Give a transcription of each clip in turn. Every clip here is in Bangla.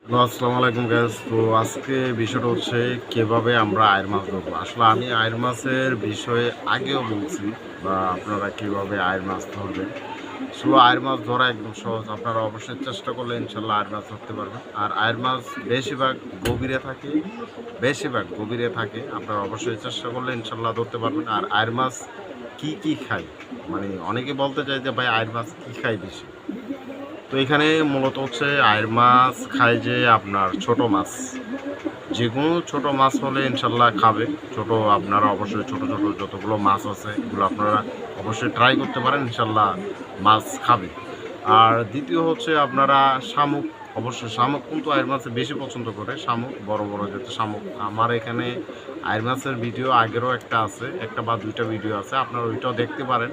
হ্যালো, আসসালামু আলাইকুম গাইস। তো আজকে বিষয়টা হচ্ছে কিভাবে আমরা আয়ের মাছ ধরবো। আসলে আমি আয়ের মাছের বিষয়ে আগেও বলছি বা আপনারা কিভাবে আয়ের মাছ ধরবেন। আসলে আয়ের মাছ ধরা একদম সহজ। আপনারা অবশ্যই চেষ্টা করলে ইনশাল্লাহ আয়ের মাছ ধরতে পারবেন। আর আয়ের মাছ বেশিরভাগ গভীরে থাকে, আপনারা অবশ্যই চেষ্টা করলে ইনশাল্লাহ ধরতে পারবেন। আর আয়ের মাছ কি খায়, মানে অনেকে বলতে চায় যে ভাই আয়ের মাছ কি খায় বেশি। তো এখানে মূলত হচ্ছে আয়ের মাছ খায় যে আপনার ছোট মাছ, যে কোনো ছোট মাছ হলে ইনশাল্লাহ খাবে। ছোট আপনারা অবশ্যই ছোট ছোট যতগুলো মাছ আছে এগুলো আপনারা অবশ্যই ট্রাই করতে পারেন, ইনশাল্লাহ মাছ খাবে। আর দ্বিতীয় হচ্ছে আপনারা শামুক, অবশ্যই শামুক কিন্তু আয়ের মাছে বেশি পছন্দ করে। শামুক বড় বড় যেহেতু শামুক, আমার এখানে আয়ের মাছের ভিডিও আগেরও একটা আছে, একটা বা দুইটা ভিডিও আছে, আপনারা ওইটাও দেখতে পারেন।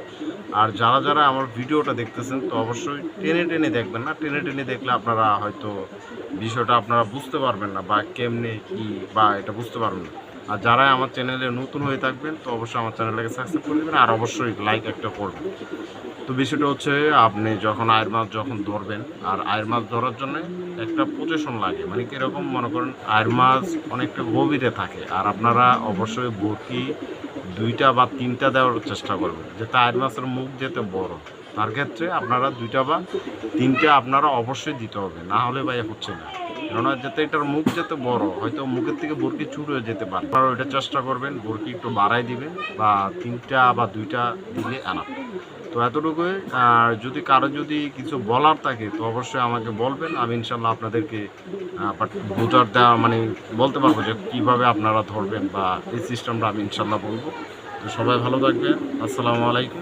আর যারা যারা আমার ভিডিওটা দেখতেছেন তো অবশ্যই টেনে টেনে দেখবেন না, টেনে টেনে দেখলে আপনারা হয়তো বিষয়টা আপনারা বুঝতে পারবেন না বা কেমনে কি বা এটা বুঝতে পারবেন না। আর যারা আমার চ্যানেলে নতুন হয়ে থাকবেন তো অবশ্যই আমার চ্যানেলটাকে সাবস্ক্রাইব করে দেবেন আর অবশ্যই লাইক একটা করবেন। তো বিষয়টা হচ্ছে আপনি যখন আয়ের মাছ যখন ধরবেন, আর আয়ের মাছ ধরার জন্য একটা পজিশন লাগে, মানে কীরকম মনে করেন আয়ের মাছ অনেকটা গভীরে থাকে, আর আপনারা অবশ্যই বরকি দুইটা বা তিনটা দেওয়ার চেষ্টা করবেন, যাতে আয়ের মাছের মুখ যেতে বড়। তার ক্ষেত্রে আপনারা দুইটা বা তিনটা আপনারা অবশ্যই দিতে হবে, না হলে ভাই হচ্ছে না। কেননা যাতে এটার মুখ যাতে বড়, হয়তো মুখের থেকে বরকি চুর হয়ে যেতে পারে, আপনারা ওইটা চেষ্টা করবেন বরকি একটু বাড়াই দিবেন বা তিনটা বা দুইটা দিলে আনা। তো এতটুকুই। আর যদি কারো যদি কিছু বলার থাকে তো অবশ্যই আমাকে বলবেন, আমি ইনশাল্লাহ আপনাদেরকে বোঝার দেওয়া মানে বলতে পারবো যে কীভাবে আপনারা ধরবেন বা এই সিস্টেমটা আমি ইনশাল্লাহ বলবো। তো সবাই ভালো থাকবেন। আসসালামু আলাইকুম।